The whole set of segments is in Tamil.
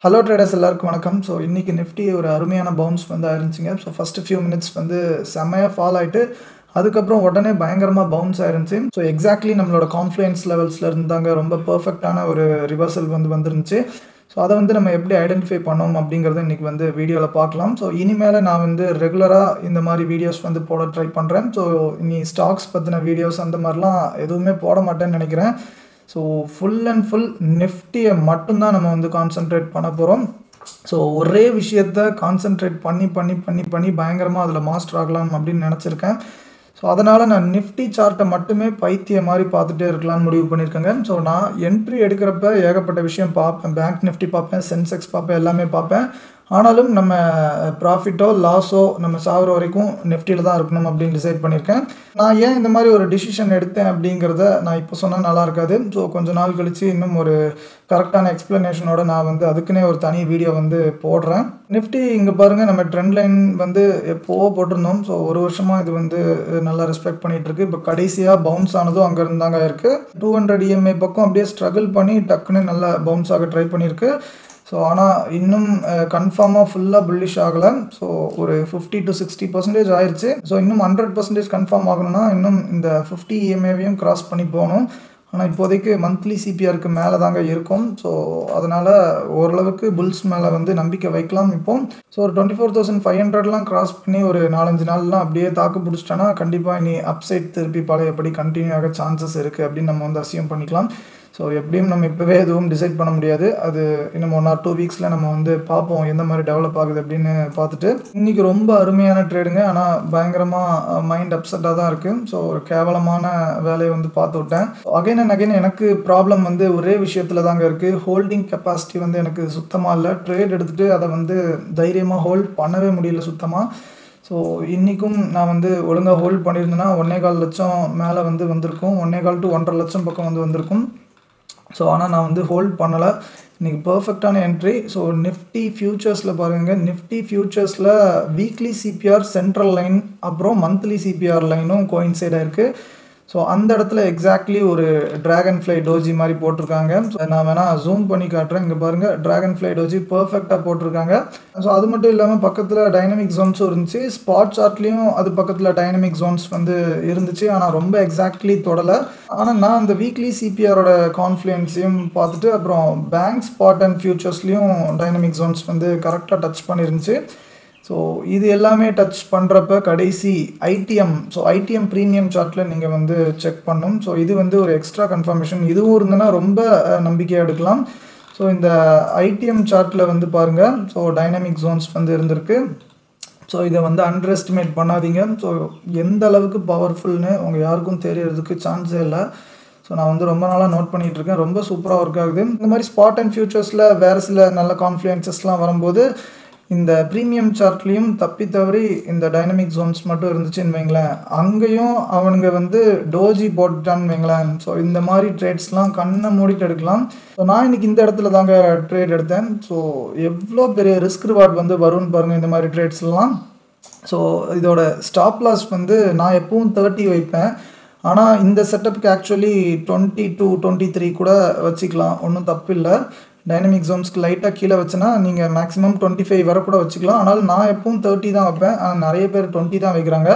ஹலோ ட்ரேடர்ஸ் எல்லாருக்கும் வணக்கம். ஸோ இன்னைக்கு நிஃப்டி ஒரு அருமையான பவுன்ஸ் வந்து ஆயிருந்துச்சுங்க. ஸோ ஃபர்ஸ்ட் ஃபியூ மினிட்ஸ் வந்து செம்மையாக ஃபால் ஆயிட்டு அதுக்கப்புறம் உடனே பயங்கரமாக பவுன்ஸ் ஆயிருந்துச்சு. ஸோ எக்ஸாக்ட்லி நம்மளோட கான்ஃபிடன்ஸ் லெவல்ஸில் இருந்தாங்க ரொம்ப பர்ஃபெக்டான ஒரு ரிவர்சல் வந்து வந்துருந்துச்சு. ஸோ அதை வந்து நம்ம எப்படி ஐடென்டிஃபை பண்ணோம் அப்படிங்கிறத இன்றைக்கி வந்து வீடியோவில் பார்க்கலாம். ஸோ இனிமேல் நான் வந்து ரெகுலராக இந்த மாதிரி வீடியோஸ் வந்து போட ட்ரை பண்ணுறேன். ஸோ இனி ஸ்டாக்ஸ் பற்றின வீடியோஸ் அந்த மாதிரிலாம் எதுவுமே போட மாட்டேன்னு நினைக்கிறேன். ஸோ ஃபுல் அண்ட் ஃபுல் நிஃப்டியை மட்டும்தான் நம்ம வந்து கான்சென்ட்ரேட் பண்ண போகிறோம். ஸோ ஒரே விஷயத்த கான்சென்ட்ரேட் பண்ணி பயங்கரமாக அதில் மாஸ்டர் ஆகலாம் அப்படின்னு நினச்சிருக்கேன். ஸோ அதனால் நான் நிஃப்டி சார்ட்டை மட்டுமே பைத்திய மாதிரி பார்த்துட்டே இருக்கலாம்னு முடிவு பண்ணியிருக்கேங்க. ஸோ நான் என்ட்ரி எடுக்கிறப்ப ஏகப்பட்ட விஷயம் பார்ப்பேன். பேங்க் நிஃப்டி பார்ப்பேன், சென்செக்ஸ் பார்ப்பேன், எல்லாமே பார்ப்பேன். ஆனாலும் நம்ம ப்ராஃபிட்டோ லாஸோ நம்ம சாகிற வரைக்கும் நிஃப்டியில் தான் இருக்கணும் அப்படின்னு டிசைட் பண்ணியிருக்கேன். நான் ஏன் இந்த மாதிரி ஒரு டிசிஷன் எடுத்தேன் அப்படிங்கிறத நான் இப்போ சொன்னால் நல்லா இருக்காது. ஸோ கொஞ்சம் நாள் கழித்து இன்னும் ஒரு கரெக்டான எக்ஸ்ப்ளனேஷனோட நான் வந்து அதுக்குன்னே ஒரு தனி வீடியோ வந்து போடுறேன். நிஃப்டி இங்கே பாருங்கள், நம்ம ட்ரெண்ட் லைன் வந்து எப்போவோ போட்டிருந்தோம். ஸோ ஒரு வருஷமாக இது வந்து நல்லா ரெஸ்பெக்ட் பண்ணிகிட்டு இருக்கு. இப்போ கடைசியாக பவுன்ஸ் ஆனதும் அங்கே இருந்தாங்க இருக்குது. 200 EMA பக்கம் அப்படியே ஸ்ட்ரகிள் பண்ணி டக்குன்னு நல்லா பவுன்ஸ் ஆக ட்ரை பண்ணியிருக்கு. ஸோ ஆனால் இன்னும் கன்ஃபார்மாக ஃபுல்லாக புல்லிஷ் ஆகலை. ஸோ ஒரு 50 to 60% ஆயிடுச்சு. ஸோ இன்னும் 100% கன்ஃபார்ம் ஆகணும்னா இன்னும் இந்த 50 EMAவையும் கிராஸ் பண்ணி போகணும். ஆனால் இப்போதைக்கு மந்த்லி சிபிஆருக்கு மேலே தாங்க இருக்கும். ஸோ அதனால் ஓரளவுக்கு புல்ஸ் மேலே வந்து நம்பிக்கை வைக்கலாம். இப்போ ஸோ ஒரு 24,500லாம் கிராஸ் பண்ணி ஒரு 4-5 நாள்லாம் அப்படியே தாக்கு பிடிச்சிட்டோன்னா கண்டிப்பாக இனி அப்சைட் திருப்பி பழையபடி கண்டினியூ ஆக சான்சஸ் இருக்குது அப்படின்னு நம்ம வந்து அசியூம் பண்ணிக்கலாம். ஸோ எப்படியும் நம்ம இப்போவே எதுவும் டிசைட் பண்ண முடியாது. அது இன்னும் 1 or 2 வீக்ஸில் நம்ம வந்து பார்ப்போம் எந்த மாதிரி டெவலப் ஆகுது அப்படின்னு பார்த்துட்டு. இன்றைக்கி ரொம்ப அருமையான ட்ரேடுங்க. ஆனால் பயங்கரமாக மைண்ட் அப்செட்டாக தான் இருக்குது. ஸோ ஒரு கேவலமான வேலையை வந்து பார்த்து விட்டேன். அகைன் அண்ட் அகைன் எனக்கு ப்ராப்ளம் வந்து ஒரே விஷயத்தில் தாங்க இருக்குது. ஹோல்டிங் கெப்பாசிட்டி வந்து எனக்கு சுத்தமாக இல்லை. ட்ரேட் எடுத்துகிட்டு அதை வந்து தைரியமாக ஹோல்ட் பண்ணவே முடியல சுத்தமாக. ஸோ இன்றைக்கும் நான் வந்து ஒழுங்காக ஹோல்ட் பண்ணியிருந்தேன்னா 1.25 லட்சம் மேலே வந்து வந்திருக்கும். 1.25 to 1.5 லட்சம் பக்கம் வந்து வந்திருக்கும். ஸோ ஆனால் நான் வந்து ஹோல்ட் பண்ணலை. இன்றைக்கி பர்ஃபெக்டான என்ட்ரி. ஸோ நிஃப்டி ஃபியூச்சர்ஸில் பாருங்கள், நிஃப்டி ஃபியூச்சர்ஸில் வீக்லி சிபிஆர் சென்ட்ரல் லைன் அப்புறம் மந்த்லி சிபிஆர் லைனும் கோயின்சைட் ஆயிருக்கு. ஸோ அந்த இடத்துல எக்ஸாக்ட்லி ஒரு ட்ராகன் ஃப்ளை டோஜி மாதிரி போட்டிருக்காங்க. ஸோ நான் வேணால் ஜூம் பண்ணி காட்டுறேன். இங்கே பாருங்கள், ட்ராகன் ஃப்ளை டோஜி பர்ஃபெக்டாக போட்டிருக்காங்க. ஸோ அது மட்டும் இல்லாமல் பக்கத்தில் டைனமிக் ஜோன்ஸும் இருந்துச்சு. ஸ்பாட் சார்ட்லேயும் அது பக்கத்தில் டைனமிக் ஜோன்ஸ் வந்து இருந்துச்சு. ஆனால் ரொம்ப எக்ஸாக்ட்லி தொடலை. ஆனால் நான் அந்த வீக்லி சிபிஆரோட கான்ஃப்ளூயன்ஸையும் பார்த்துட்டு அப்புறம் பேங்க் ஸ்பாட் அண்ட் ஃபியூச்சர்ஸ்லேயும் டைனமிக் ஜோன்ஸ் வந்து கரெக்டாக டச் பண்ணிருந்துச்சு. ஸோ இது எல்லாமே டச் பண்ணுறப்ப கடைசி ஐடிஎம், ஸோ ஐடிஎம் ப்ரீமியம் சார்ட்டில் நீங்கள் வந்து செக் பண்ணணும். ஸோ இது வந்து ஒரு எக்ஸ்ட்ரா கன்ஃபர்மேஷன். இதுவும் இருந்ததுன்னா ரொம்ப நம்பிக்கையாக எடுக்கலாம். ஸோ இந்த ஐடிஎம் சார்ட்டில் வந்து பாருங்கள், ஸோ டைனமிக் ஜோன்ஸ் வந்து இருந்திருக்கு. ஸோ இதை வந்து அண்டர் எஸ்டிமேட் பண்ணாதீங்க. ஸோ எந்த அளவுக்கு பவர்ஃபுல்னு உங்கள் யாருக்கும் தெரியறதுக்கு சான்ஸே இல்லை. ஸோ நான் வந்து ரொம்ப நாளாக நோட் பண்ணிகிட்டு இருக்கேன். ரொம்ப சூப்பராக ஒர்க் ஆகுது. இந்த மாதிரி ஸ்பாட் அண்ட் ஃபியூச்சர்ஸில் வேறு சில நல்ல கான்ஃப்ளூயன்சஸ்லாம் வரும்போது இந்த ப்ரீமியம் சார்ட்லேயும் தப்பி தவறி இந்த டைனமிக் ஜோன்ஸ் மட்டும் இருந்துச்சுன்னு வைங்களேன், அங்கேயும் அவனுங்க வந்து டோஜி போட்டுட்டான்னு வைங்களேன். ஸோ இந்த மாதிரி ட்ரேட்ஸ்லாம் கண்ணை மூடிட்டு எடுக்கலாம். ஸோ நான் இன்றைக்கி இந்த இடத்துல தாங்க ட்ரேட் எடுத்தேன். ஸோ எவ்வளோ பெரிய ரிஸ்க் ரிவார்ட் வந்து வரும்னு பாருங்கள் இந்த மாதிரி ட்ரேட்ஸ்லாம். ஸோ இதோட ஸ்டாப் லாஸ் வந்து நான் எப்பவும் 30 வைப்பேன். ஆனால் இந்த செட்டப்புக்கு ஆக்சுவலி 20 to 23 கூட வச்சுக்கலாம், ஒன்றும் தப்பு இல்லை. டைனமிக் ஜோன்ஸ்க்கு லைட்டாக கீழே வச்சுன்னா நீங்கள் மேக்ஸிமம் 25 வரை கூட வச்சுக்கலாம். ஆனால் நான் எப்பவும் 30 தான் வைப்பேன். ஆனால் நிறைய பேர் 20 தான் வைக்கிறாங்க.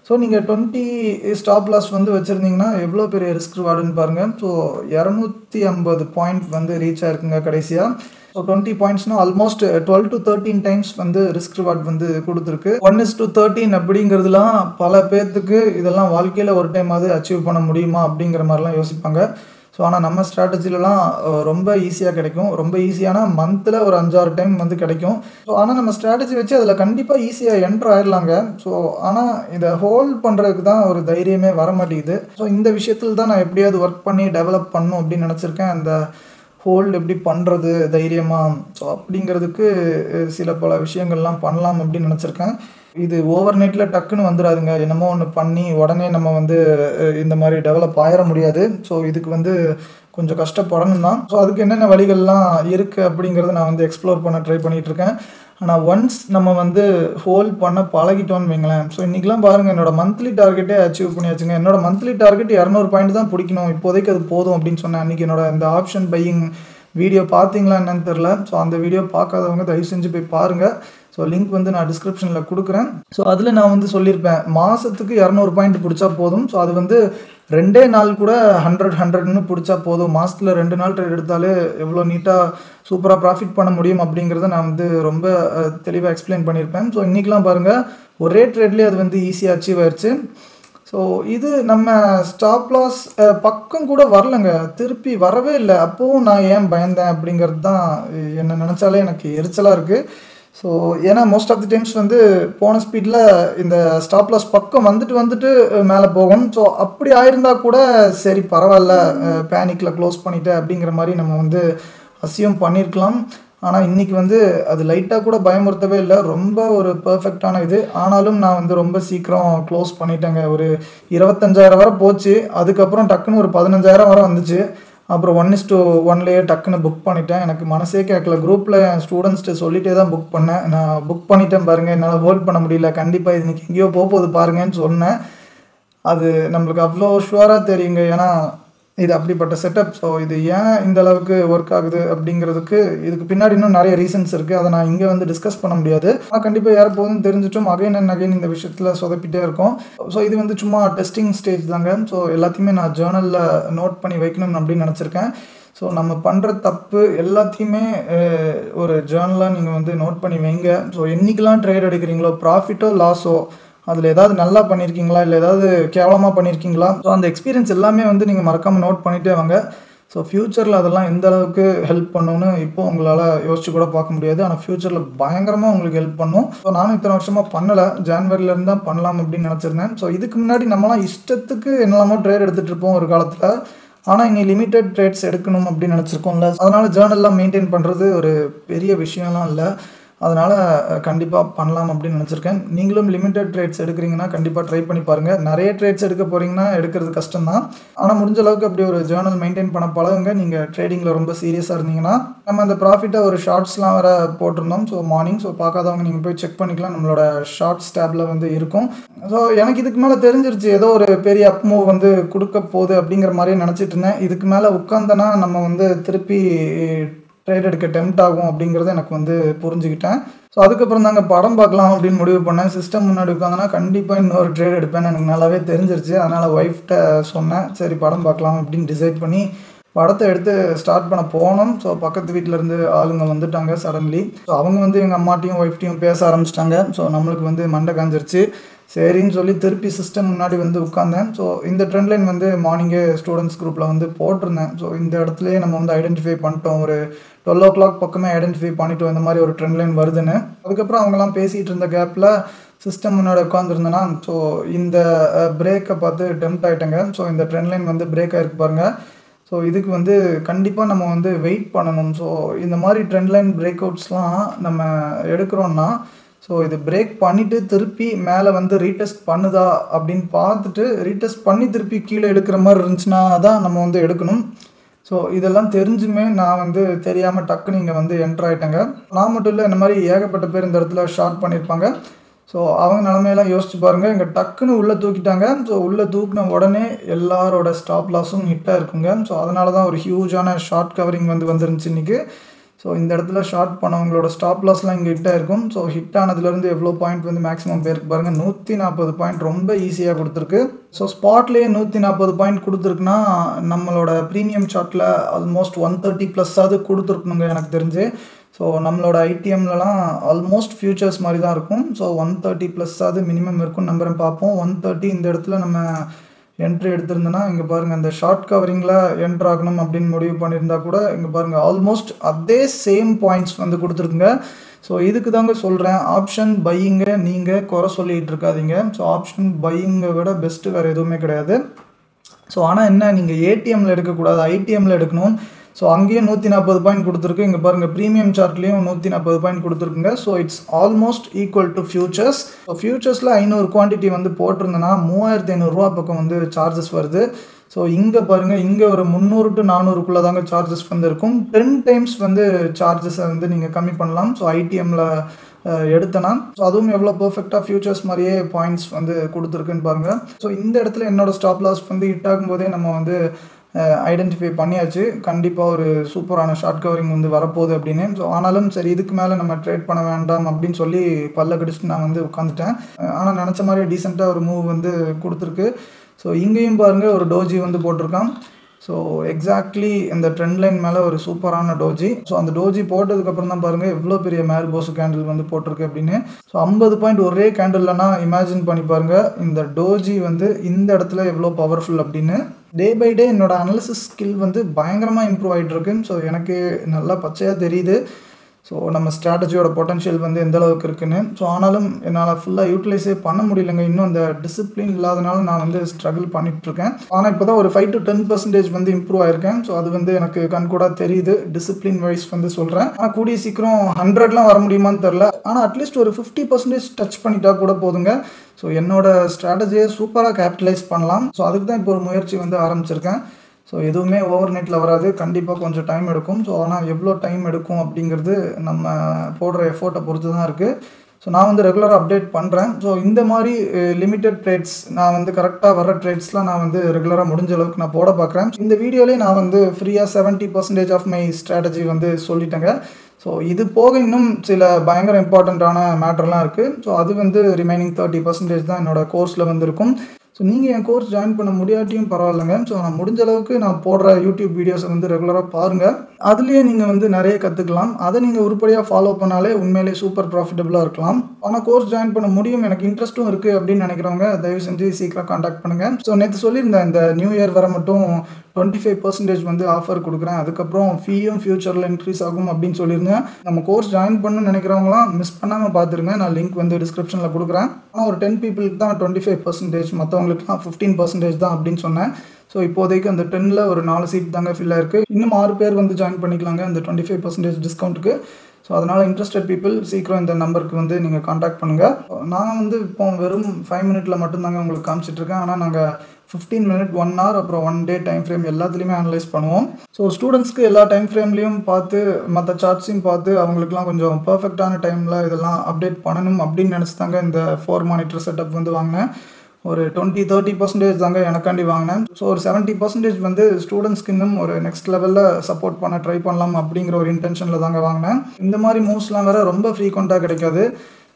ஸோ நீங்கள் 20 ஸ்டாப் லாஸ் வந்து வச்சுருந்தீங்கன்னா எவ்வளோ பெரிய ரிஸ்க் ரிவார்டுன்னு பாருங்கள். ஸோ 250 பாயிண்ட் வந்து ரீச் ஆயிருக்குங்க கடைசியாக. ஸோ 20 பாயிண்ட்ஸ்னால் ஆல்மோஸ்ட் 12 to 13 டைம்ஸ் வந்து ரிஸ்க் ரிவார்ட் வந்து கொடுத்துருக்கு. 1:13 அப்படிங்கிறதுலாம் பல பேர்த்துக்கு இதெல்லாம் வாழ்க்கையில் ஒரு டைம் அது அச்சீவ் பண்ண முடியுமா அப்படிங்கிற மாதிரிலாம் யோசிப்பாங்க. ஸோ ஆனால் நம்ம ஸ்ட்ராட்டஜிலலாம் ரொம்ப ஈஸியாக கிடைக்கும். ரொம்ப ஈஸியான மந்தில் ஒரு 5-6 டைம் வந்து கிடைக்கும். ஸோ ஆனால் நம்ம ஸ்ட்ராட்டஜி வச்சு அதில் கண்டிப்பாக ஈஸியாக என்ட்ரு ஆயிடலாங்க. ஸோ ஆனால் இதை ஹோல்ட் பண்ணுறதுக்கு தான் ஒரு தைரியமே வர மாட்டேங்குது. ஸோ இந்த விஷயத்தில் தான் நான் எப்படியாவது ஒர்க் பண்ணி டெவலப் பண்ணணும் அப்படின்னு நினச்சிருக்கேன். அந்த ஹோல்டு எப்படி பண்ணுறது தைரியமாக, ஸோ அப்படிங்கிறதுக்கு சில பல விஷயங்கள்லாம் பண்ணலாம் அப்படின்னு நினச்சிருக்கேன். இது ஓவர் நைட்டில் டக்குன்னு வந்துடாதுங்க. என்னமோ ஒன்று பண்ணி உடனே நம்ம வந்து இந்த மாதிரி டெவலப் ஆயிட முடியாது. ஸோ இதுக்கு வந்து கொஞ்சம் கஷ்டப்படணும் தான். ஸோ அதுக்கு என்னென்ன வழிகள்லாம் இருக்குது அப்படிங்கிறத நான் வந்து எக்ஸ்ப்ளோர் பண்ண ட்ரை பண்ணிகிட்ருக்கேன். ஆனால் ஒன்ஸ் நம்ம வந்து ஹோல்ட் பண்ண பழகிட்டோன்னு வைங்களேன். ஸோ இன்றைக்கெலாம் பாருங்கள், என்னோடய மந்த்லி டார்கெட்டே அச்சீவ் பண்ணியாச்சுங்க. என்னோடய மந்த்லி டார்கெட் 200 பாயிண்ட் தான் பிடிக்கணும், இப்போதைக்கு அது போதும் அப்படின்னு சொன்னேன். அன்றைக்கி என்னோட இந்த ஆப்ஷன் பையிங் வீடியோ பார்த்தீங்களா என்னன்னு தெரில. ஸோ அந்த வீடியோ பார்க்காதவங்க தயவு செஞ்சு போய் பாருங்கள். ஸோ லிங்க் வந்து நான் டிஸ்கிரிப்ஷனில் கொடுக்குறேன். ஸோ அதில் நான் வந்து சொல்லியிருப்பேன், மாதத்துக்கு 200 பாயிண்ட் பிடிச்சா போதும். ஸோ அது வந்து 2 நாள் கூட 100ன்னு பிடிச்சா போதும். மாதத்தில் 2 நாள் ட்ரேட் எடுத்தாலே எவ்வளோ நீட்டாக சூப்பராக ப்ராஃபிட் பண்ண முடியும் அப்படிங்கிறத நான் வந்து ரொம்ப தெளிவாக எக்ஸ்பிளைன் பண்ணியிருப்பேன். ஸோ இன்றைக்கெலாம் பாருங்கள், ஒரே ட்ரேட்லேயே அது வந்து ஈஸியாக அச்சீவ் ஆயிடுச்சு. ஸோ இது நம்ம ஸ்டாப் லாஸ் பக்கம் கூட வரலைங்க, திருப்பி வரவே இல்லை. அப்போவும் நான் ஏன் பயந்தேன் அப்படிங்கிறது தான் என்ன நினச்சாலே எனக்கு எரிச்சலாக இருக்குது. ஸோ ஏன்னா மோஸ்ட் ஆஃப் தி டைம்ஸ் வந்து போன ஸ்பீடில் இந்த ஸ்டாப் லாஸ் பக்கம் வந்துட்டு மேலே போகும். ஸோ அப்படி ஆயிருந்தால் கூட சரி பரவாயில்ல, பேனிக்கில் க்ளோஸ் பண்ணிட்டேன் அப்படிங்கிற மாதிரி நம்ம வந்து அசியூம் பண்ணியிருக்கலாம். ஆனால் இன்றைக்கி வந்து அது லைட்டாக கூட பயமுறுத்தவே இல்லை, ரொம்ப ஒரு பர்ஃபெக்டான இது. ஆனாலும் நான் வந்து ரொம்ப சீக்கிரம் க்ளோஸ் பண்ணிட்டேங்க. ஒரு 25,000 வரை போச்சு, அதுக்கப்புறம் டக்குன்னு ஒரு 15,000 வரை வந்துச்சு. அப்புறம் 1:1லேயே டக்குன்னு புக் பண்ணிட்டேன். எனக்கு மனசே கேட்கல, குரூப்பில் என் ஸ்டூடெண்ட்ஸ்ட்டு சொல்லிகிட்டே தான் புக் பண்ணேன். நான் புக் பண்ணிட்டேன் பாருங்கள், என்னால் ஹோல்ட் பண்ண முடியல, கண்டிப்பாக இது இன்றைக்கி எங்கேயோ போகுது பாருங்கன்னு சொன்னேன். அது நம்மளுக்கு அவ்வளோ ஷுவராக தெரியுங்க, ஏன்னா இது அப்படிப்பட்ட செட்டப். ஸோ இது ஏன் இந்த அளவுக்கு ஒர்க் ஆகுது அப்படிங்கிறதுக்கு இதுக்கு பின்னாடி இன்னும் நிறைய ரீசன்ஸ் இருக்குது. அதை நான் இங்கே வந்து டிஸ்கஸ் பண்ண முடியாது. ஆனால் கண்டிப்பாக யார் போதும் தெரிஞ்சிட்டும் அகைன் அண்ட் அகைன் இந்த விஷயத்தில் சொதப்பிட்டே இருக்கும். ஸோ இது வந்து சும்மா டெஸ்டிங் ஸ்டேஜ் தாங்க. ஸோ எல்லாத்தையுமே நான் ஜேர்னலில் நோட் பண்ணி வைக்கணும் அப்படின்னு நினச்சிருக்கேன். ஸோ நம்ம பண்ணுற தப்பு எல்லாத்தையுமே ஒரு ஜேர்னலாக நீங்கள் வந்து நோட் பண்ணி வைங்க. ஸோ என்றைக்கெல்லாம் ட்ரேட் எடுக்கிறீங்களோ, ப்ராஃபிட்டோ லாஸோ, அதில் ஏதாவது நல்லா பண்ணியிருக்கீங்களா, இல்லை ஏதாவது கேவலமாக பண்ணியிருக்கீங்களா, ஸோ அந்த எக்ஸ்பீரியன்ஸ் எல்லாமே வந்து நீங்கள் மறக்காமல் நோட் பண்ணிகிட்டே வாங்க. ஸோ ஃப்யூச்சரில் அதெல்லாம் எந்த அளவுக்கு ஹெல்ப் பண்ணணும்னு இப்போ உங்களால் யோசிச்சு கூட பார்க்க முடியாது. ஆனால் ஃப்யூச்சரில் பயங்கரமாக உங்களுக்கு ஹெல்ப் பண்ணும். ஸோ நானும் இத்தனை வருஷமாக பண்ணலை, ஜான்வரியிலேருந்து தான் பண்ணலாம் அப்படின்னு நினச்சிருந்தேன். ஸோ இதுக்கு முன்னாடி நம்மளாம் இஷ்டத்துக்கு என்னெல்லாமோ ட்ரேட் எடுத்துகிட்டு இருப்போம் ஒரு காலத்தில். ஆனால் இனி லிமிட்டட் ட்ரேட்ஸ் எடுக்கணும் அப்படின்னு நினச்சிருக்கோம்ல, அதனால் ஜேர்னல்லாம் மெயின்டைன் பண்ணுறது ஒரு பெரிய விஷயம்லாம் இல்லை. அதனால் கண்டிப்பாக பண்ணலாம் அப்படின்னு நினச்சிருக்கேன். நீங்களும் லிமிட்டட் ட்ரேட்ஸ் எடுக்கிறீங்கன்னா கண்டிப்பாக ட்ரை பண்ணி பாருங்கள். நிறைய ட்ரேட்ஸ் எடுக்க போகிறீங்கன்னா எடுக்கிறது கஷ்டம்தான். ஆனால் முடிஞ்ச அளவுக்கு அப்படி ஒரு ஜேர்னல் மெயின்டைன் பண்ண பழகுங்க. நீங்கள் ட்ரேடிங்கில் ரொம்ப சீரியஸாக இருந்தீங்கன்னா. நம்ம அந்த ப்ராஃபிட்டை ஒரு ஷார்ட்ஸ்லாம் வேறு போட்டிருந்தோம். ஸோ மார்னிங், ஸோ பார்க்காதவங்க நீங்கள் போய் செக் பண்ணிக்கலாம், நம்மளோட ஷார்ட்ஸ் டேப்பில் வந்து இருக்கும். ஸோ எனக்கு இதுக்கு மேலே தெரிஞ்சிருச்சு, ஏதோ ஒரு பெரிய அப் மூவ் வந்து கொடுக்க போகுது அப்படிங்கிற மாதிரியே நினச்சிட்டு இருந்தேன். இதுக்கு மேலே உட்காந்தனா நம்ம வந்து திருப்பி ட்ரேட் எடுக்க டெம்ப்ட் ஆகும் அப்படிங்கிறத எனக்கு வந்து புரிஞ்சுக்கிட்டேன். ஸோ அதுக்கப்புறம் தாங்க படம் பார்க்கலாம் அப்படின்னு முடிவு பண்ணேன். சிஸ்டம் முன்னாடி உட்காந்தனா கண்டிப்பாக இன்னொரு ட்ரேட் எடுப்பேன்னு எனக்கு நல்லாவே தெரிஞ்சிருச்சு. அதனால் ஒய்ஃப்கிட்ட சொன்னேன், சரி படம் பார்க்கலாம் அப்படின்னு டிசைட் பண்ணி படத்தை எடுத்து ஸ்டார்ட் பண்ண போனோம். ஸோ பக்கத்து வீட்டிலேருந்து ஆளுங்க வந்துட்டாங்க சடன்லி. ஸோ அவங்க வந்து எங்கள் அம்மாட்டையும் ஒய்ஃப்டையும் பேச ஆரம்பிச்சிட்டாங்க. ஸோ நம்மளுக்கு வந்து மண்டை காஞ்சிருச்சு. சரின்னு சொல்லி திருப்பி சிஸ்டம் முன்னாடி வந்து உட்காந்தேன். ஸோ இந்த ட்ரெண்ட் லைன் வந்து மார்னிங்கே ஸ்டூடெண்ட்ஸ் குரூப்பில் வந்து போட்டிருந்தேன். ஸோ இந்த இடத்துலையே நம்ம வந்து ஐடென்டிஃபை பண்ணிட்டோம், ஒரு 12 o'clock பக்கமே ஐடென்டிஃபை பண்ணிட்டோம் இந்த மாதிரி ஒரு ட்ரெண்ட் லைன் வருதுன்னு. அதுக்கப்புறம் அவங்கெல்லாம் பேசிகிட்டு இருந்த கேப்பில் சிஸ்டம் முன்னாடி உட்காந்துருந்தேன்னா, ஸோ இந்த பிரேக்கை பார்த்து டெம்ப்ட் ஆகிட்டேங்க. ஸோ இந்த ட்ரெண்ட் லைன் வந்து பிரேக் ஆகிருக்கு பாருங்கள். ஸோ இதுக்கு வந்து கண்டிப்பாக நம்ம வந்து வெயிட் பண்ணணும். ஸோ இந்த மாதிரி ட்ரெண்ட் லைன் பிரேக் அவுட்ஸ்லாம் நம்ம எடுக்கிறோன்னா, ஸோ இது பிரேக் பண்ணிவிட்டு திருப்பி மேலே வந்து ரீடெஸ்ட் பண்ணுதா அப்படின்னு பார்த்துட்டு, ரீடெஸ்ட் பண்ணி திருப்பி கீழே எடுக்கிற மாதிரி இருந்துச்சுன்னா தான் நம்ம வந்து எடுக்கணும். ஸோ இதெல்லாம் தெரிஞ்சுமே நான் வந்து தெரியாமல் டக்குன்னு இங்கே வந்து என்ட்ரு ஆகிட்டேங்க. நான் மட்டும் இல்லை, இந்த மாதிரி ஏகப்பட்ட பேர் இந்த இடத்துல ஷார்ட் பண்ணியிருப்பாங்க. ஸோ அவங்க நிலமையெல்லாம் யோசிச்சு பாருங்கள். இங்கே டக்குன்னு உள்ளே தூக்கிட்டாங்க. ஸோ உள்ளே தூக்கின உடனே எல்லாரோட ஸ்டாப் லாஸும் ஹிட்டாக இருக்குங்க. ஸோ அதனால தான் ஒரு ஹியூஜான ஷார்ட் கவரிங் வந்துருந்துச்சு இன்றைக்கி. ஸோ இந்த இடத்துல ஷார்ட் பண்ணவங்களோட ஸ்டாப் லாஸ்லாம் இங்கே ஹிட்டாக இருக்கும். ஸோ ஹிட் ஆனதுலேருந்து எவ்வளோ பாயிண்ட் வந்து மேக்ஸிமம் பேருக்கு பாருங்கள், 140 பாயிண்ட் ரொம்ப ஈஸியாக கொடுத்துருக்கு. ஸோ ஸ்பாட்லேயே 140 பாயிண்ட் கொடுத்துருக்குன்னா நம்மளோட ப்ரீமியம் சார்ட்டில் ஆல்மோஸ்ட் 130+ கொடுத்துருக்கணுங்க எனக்கு தெரிஞ்சு. ஸோ நம்மளோட ஐடிஎம்லலாம் ஆல்மோஸ்ட் ஃபியூச்சர்ஸ் மாதிரி தான் இருக்கும். ஸோ 130+ மினிமம் இருக்கும்னு நம்புகிறேன். பார்ப்போம். 130 இந்த இடத்துல நம்ம என்ட்ரி எடுத்திருந்தேன்னா இங்கே பாருங்கள், அந்த ஷார்ட் கவரிங்கில் என்ட்ரு ஆகணும் அப்படின்னு முடிவு பண்ணியிருந்தா கூட இங்கே பாருங்கள் ஆல்மோஸ்ட் அதே சேம் பாயிண்ட்ஸ் வந்து கொடுத்துருக்குங்க. ஸோ இதுக்கு தாங்க சொல்கிறேன், ஆப்ஷன் பையிங்கை நீங்கள் குறை சொல்லிகிட்டு இருக்காதீங்க. ஸோ ஆப்ஷன் பையிங்கை விட பெஸ்ட்டு வேறு எதுவுமே கிடையாது. ஸோ ஆனால் என்ன, நீங்கள் ஏடிஎம்மில் எடுக்கக்கூடாது, ஐடிஎம்மில் எடுக்கணும். ஸோ அங்கேயும் 140 பாயிண்ட் கொடுத்துருக்கு. இங்கே பாருங்கள் ப்ரீமியம் சார்ட்லேயும் 140 பாயிண்ட் கொடுத்துருக்குங்க. So it's almost equal to futures. ஸோ ஃபியூச்சர்ஸில் 500 குவான்டிட்டி வந்து போட்டிருந்தேன்னா 3500 பக்கம் வந்து சார்ஜஸ் வருது. ஸோ இங்கே பாருங்கள், இங்கே ஒரு 300 to 400 தாங்க சார்ஜஸ் வந்து இருக்கும். 10 times வந்து சார்ஜஸை வந்து நீங்கள் கம்மி பண்ணலாம். ஸோ ஐடிஎம்மில் எடுத்தனா. ஸோ அதுவும் எவ்வளோ பர்ஃபெக்டாக ஃபியூச்சர்ஸ் மாதிரியே பாயிண்ட்ஸ் வந்து கொடுத்துருக்குன்னு பாருங்கள். ஸோ இந்த இடத்துல என்னோடய ஸ்டாப் லாஸ் வந்து ஹிட் ஆகும்போதே நம்ம வந்து ஐடென்டிஃபை பண்ணியாச்சு. கண்டிப்பாக ஒரு சூப்பரான ஷார்ட் கவரிங் வந்து வரப்போகுது அப்படின்னு. ஸோ ஆனாலும் சரி இதுக்கு மேலே நம்ம ட்ரேட் பண்ண வேண்டாம் அப்படின்னு சொல்லி பல்ல கடிச்சிட்டு நான் வந்து உட்காந்துட்டேன். ஆனால் நினச்ச மாதிரி டீசெண்டாக ஒரு மூவ் வந்து கொடுத்துருக்கு. ஸோ இங்கேயும் பாருங்கள் ஒரு டோஜி வந்து போட்டிருக்கான். ஸோ எக்ஸாக்ட்லி இந்த ட்ரெண்ட் லைன் மேலே ஒரு சூப்பரான டோஜி. ஸோ அந்த டோஜி போட்டதுக்கப்புறம் தான் பாருங்கள் எவ்வளோ பெரிய மேரிபோஸ் கேண்டில் வந்து போட்டிருக்கு அப்படின்னு. ஸோ 50 பாயிண்ட் ஒரே கேண்டில்னா இமேஜின் பண்ணி பாருங்கள் இந்த டோஜி வந்து இந்த இடத்துல எவ்வளோ பவர்ஃபுல் அப்படின்னு. டே பை டே என்னோட அனாலிசிஸ் ஸ்கில் வந்து பயங்கரமாக இம்ப்ரூவ் ஆகிட்டு இருக்கு. ஸோ எனக்கு நல்லா பச்சையாக தெரியுது. ஸோ நம்ம ஸ்ட்ராட்டஜியோட பொட்டன்ஷியல் வந்து எந்த அளவுக்கு இருக்குன்னு. ஸோ ஆனாலும் என்னால் ஃபுல்லாக யூட்டிலைஸே பண்ண முடியலைங்க. இன்னும் அந்த டிசிப்ளின் இல்லாதனால நான் வந்து ஸ்ட்ரகிள் பண்ணிகிட்ருக்கேன். ஆனால் இப்போ தான் ஒரு 5 to 10% வந்து இம்ப்ரூவ் ஆயிருக்கேன். ஸோ அது வந்து எனக்கு கண்கூடா தெரியுது. டிசிப்ளின் வைஸ் வந்து சொல்கிறேன். ஆனால் கூடிய சீக்கிரம் 100லாம் வர முடியுமான்னு தெரில. ஆனால் அட்லீஸ்ட் ஒரு 50% டச் பண்ணிட்டா கூட போதுங்க. ஸோ என்னோட ஸ்ட்ராட்டஜியை சூப்பராக கேபிட்டலைஸ் பண்ணலாம். ஸோ அதுக்கு தான் இப்போ ஒரு முயற்சி வந்து ஆரம்பிச்சிருக்கேன். ஸோ எதுவுமே ஓவர் நைட்டில் வராது. கண்டிப்பாக கொஞ்சம் டைம் எடுக்கும். ஸோ ஆனால் எவ்வளோ டைம் எடுக்கும் அப்படிங்கிறது நம்ம போடுற எஃபோர்ட்டை பொறுத்து தான் இருக்குது. ஸோ நான் வந்து ரெகுலராக அப்டேட் பண்ணுறேன். ஸோ இந்த மாதிரி லிமிட்டட் ட்ரேட்ஸ் நான் வந்து கரெக்டாக வர ட்ரேட்ஸ்லாம் நான் வந்து ரெகுலராக முடிஞ்ச அளவுக்கு நான் போட பார்க்குறேன். இந்த வீடியோலேயே நான் வந்து ஃப்ரீயாக 70% ஆஃப் மை ஸ்ட்ராட்டஜி வந்து சொல்லிட்டேங்க. ஸோ இது போக இன்னும் சில பயங்கர இம்பார்ட்டண்ட்டான மேட்டர்லாம் இருக்குது. ஸோ அது வந்து ரிமைனிங் 30% தான் என்னோடய கோர்ஸில் வந்து இருக்கும். ஸோ நீங்கள் என் கோர்ஸ் ஜாயின் பண்ண முடியாட்டியும் பரவாயில்லைங்க. ஸோ நான் முடிஞ்ச அளவுக்கு நான் போடுற யூடியூப் வீடியோஸை வந்து ரெகுலராக பாருங்கள். அதுலேயே நீங்கள் வந்து நிறைய கற்றுக்கலாம். அதை நீங்கள் உருப்படியாக ஃபாலோ பண்ணாலே உண்மையிலே சூப்பர் ப்ராஃபிட்டபுளாக இருக்கலாம். ஆனால் கோர்ஸ் ஜாயின் பண்ண முடியும், எனக்கு இன்ட்ரெஸ்ட்டும் இருக்குது அப்படின்னு நினைக்கிறவங்க தயவு செஞ்சு சீக்கிரம் காண்டாக்ட் பண்ணுங்கள். ஸோ நேற்று சொல்லியிருந்தேன் இந்த நியூ இயர் வர மட்டும் 25% வந்து ஆஃபர் கொடுக்குறேன். அதுக்கப்புறம் ஃபீயும் ஃபியூச்சரில் இன்க்ரீஸ் ஆகும் அப்படின்னு சொல்லியிருந்தேன். நம்ம கோர்ஸ் ஜாயின் பண்ணணும்னு நினைக்கிறவங்களாம் மிஸ் பண்ணாமல் பார்த்துருங்க. நான் லிங்க் வந்து டிஸ்கிரிப்ஷனில் கொடுக்குறேன். ஆனால் ஒரு 10 பீப்புளுக்கு தான் 25%, மற்றவங்களுக்குலாம் 15% தான் அப்படின்னு சொன்னேன். ஸோ இப்போதைக்கு அந்த 10ல் ஒரு 4 சீட் தாங்க ஃபில் ஆயிருக்கு. இன்னும் 6 பேர் வந்து ஜாயின் பண்ணிக்கலாங்க அந்த 25% டிஸ்கவுண்ட்டுக்கு. ஸோ அதனால் இன்ட்ரெஸ்டட் பீப்புள் சீக்கிரம் இந்த நம்பருக்கு வந்து நீங்கள் காண்டாக்ட் பண்ணுங்கள். நான் வந்து இப்போ வெறும் 5 மினிட்ல மட்டும்தாங்க உங்களுக்கு காமிச்சிட்ருக்கேன். ஆனால் நாங்கள் 15 மினிட், 1 hour, அப்புறம் 1 day டைம் ஃப்ரேம் எல்லாத்துலேயுமே அனலைஸ் பண்ணுவோம். ஸோ ஸ்டூடெண்ட்ஸ்க்கு எல்லா டைம் ஃப்ரேம்லேயும் பார்த்து மற்ற சார்ட்ஸையும் பார்த்து அவங்களுக்குலாம் கொஞ்சம் பர்ஃபெக்டான டைமில் இதெல்லாம் அப்டேட் பண்ணணும் அப்படின்னு நினச்சிதாங்க இந்த 4 மானிட்டர் செட்டப் வந்து வாங்கினேன். ஒரு 20-30% தாங்க எனக்காண்டி வாங்கினேன். ஸோ ஒரு 70% வந்து ஸ்டூடெண்ட்ஸ்க்கு இன்னும் ஒரு நெக்ஸ்ட் லெவலில் சப்போர்ட் பண்ண ட்ரை பண்ணலாம் அப்படிங்கிற ஒரு இன்டென்ஷனில் தாங்க வாங்கினேன். இந்த மாதிரி மூவ்ஸ்லாம் வேறு ரொம்ப ஃப்ரீக்வெண்ட்டாக கிடைக்காது.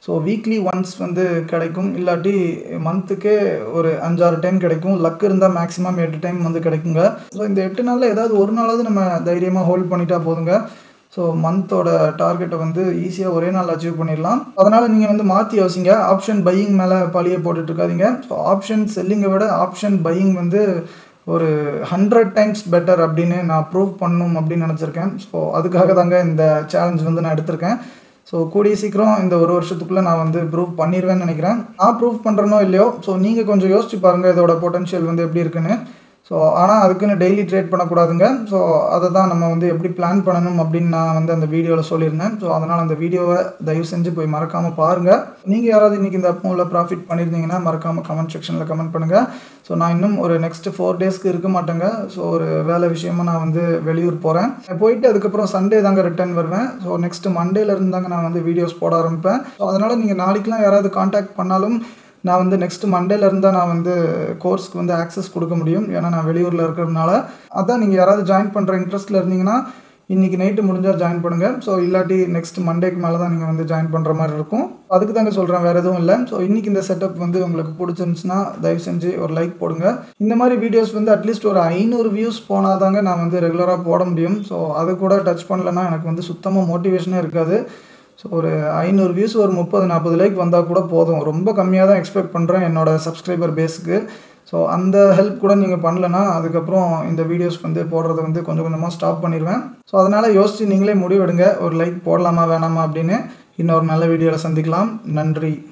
ஸோ வீக்லி ஒன்ஸ் வந்து கிடைக்கும், இல்லாட்டி மந்த்துக்கே ஒரு 5-6 டைம் கிடைக்கும். லக் இருந்தால் மேக்ஸிமம் 8 டைம் வந்து கிடைக்குங்க. ஸோ இந்த 8 நாளில் ஏதாவது ஒரு நாளாவது நம்ம தைரியமாக ஹோல்ட் பண்ணிட்டா போதுங்க. ஸோ மந்தோட டார்கெட்டை வந்து ஈஸியாக ஒரே நாள் அச்சீவ் பண்ணிடலாம். அதனால் நீங்கள் வந்து மாற்றி யோசிங்க. ஆப்ஷன் பையிங் மேலே பழியை போட்டுட்ருக்காதீங்க. ஸோ ஆப்ஷன் செல்லிங்கை விட ஆப்ஷன் பையிங் வந்து ஒரு 100 times பெட்டர் அப்படின்னு நான் ப்ரூவ் பண்ணணும் அப்படின்னு நினச்சிருக்கேன். ஸோ அதுக்காக தாங்க இந்த சேலஞ்ச் வந்து நான் எடுத்திருக்கேன். ஸோ கூடிய சீக்கிரம் இந்த ஒரு வருஷத்துக்குள்ளே நான் வந்து ப்ரூவ் பண்ணிடுவேன்னு நினைக்கிறேன். நான் ப்ரூவ் பண்ணுறனோ இல்லையோ, ஸோ நீங்கள் கொஞ்சம் யோசிச்சு பாருங்கள் இதோட பொட்டன்ஷியல் வந்து எப்படி இருக்குன்னு. ஸோ ஆனால் அதுக்குன்னு டெய்லி ட்ரேட் பண்ணக்கூடாதுங்க. ஸோ அதை தான் நம்ம வந்து எப்படி பிளான் பண்ணணும் அப்படின்னு நான் வந்து அந்த வீடியோவில் சொல்லியிருந்தேன். ஸோ அதனால் அந்த வீடியோவை தயவு செஞ்சு போய் மறக்காமல் பாருங்கள். நீங்கள் யாராவது இன்றைக்கி இந்த மூவில் ப்ராஃபிட் பண்ணியிருந்தீங்கன்னா மறக்காமல் கமெண்ட் செக்ஷனில் கமெண்ட் பண்ணுங்கள். ஸோ நான் இன்னும் ஒரு நெக்ஸ்ட் 4 daysக்கு இருக்க மாட்டேங்க. ஸோ ஒரு வேலை விஷயமாக நான் வந்து வெளியூர் போகிறேன். போயிட்டு அதுக்கப்புறம் சண்டே தாங்க ரிட்டர்ன் வருவேன். ஸோ நெக்ஸ்ட் மண்டேலேருந்து தாங்க நான் வந்து வீடியோஸ் போட ஆரம்பிப்பேன். ஸோ அதனால் நீங்கள் நாளைக்கெலாம் யாராவது காண்டாக்ட் பண்ணாலும் நான் வந்து நெக்ஸ்ட் மண்டேலேருந்து தான் நான் வந்து கோர்ஸ்க்கு வந்து ஆக்சஸ் கொடுக்க முடியும். ஏன்னா நான் வெளியூரில் இருக்கிறதுனால. அதான் நீங்கள் யாராவது ஜாயின் பண்ணுற இன்ட்ரெஸ்ட்டில் இருந்தீங்கன்னா இன்றைக்கி நைட்டு முடிஞ்சால் ஜாயின் பண்ணுங்கள். ஸோ இல்லாட்டி நெக்ஸ்ட் மண்டேக்கு மேலே தான் நீங்கள் வந்து ஜாயின் பண்ணுற மாதிரி இருக்கும். அதுக்கு தாங்க சொல்கிறேன், வேறு எதுவும் இல்லை. ஸோ இன்றைக்கி இந்த செட்டப் வந்து உங்களுக்கு பிடிச்சிருந்துச்சுன்னா தயவு செஞ்சு ஒரு லைக் போடுங்க. இந்த மாதிரி வீடியோஸ் வந்து அட்லீஸ்ட் ஒரு 500 வியூஸ் போனால் தாங்க நான் வந்து ரெகுலராக போட முடியும். ஸோ அது கூட டச் பண்ணலன்னா எனக்கு வந்து சுத்தமாக மோட்டிவேஷனே இருக்காது. ஸோ ஒரு 500 வியூஸ், ஒரு 30-40 லைக் வந்தால் கூட போதும். ரொம்ப கம்மியாக தான் எக்ஸ்பெக்ட் பண்ணுறேன் என்னோடய சப்ஸ்கிரைபர் பேஸுக்கு. ஸோ அந்த ஹெல்ப் கூட நீங்கள் பண்ணலன்னா அதுக்கப்புறம் இந்த வீடியோஸ் வந்து போடுறத வந்து கொஞ்சம் கொஞ்சமாக ஸ்டாப் பண்ணிடுவேன். ஸோ அதனால் யோசித்து நீங்களே முடிவெடுங்க, ஒரு லைக் போடலாமா வேணாமா அப்படின்னு. இன்னொரு நல்ல வீடியோவில் சந்திக்கலாம். நன்றி.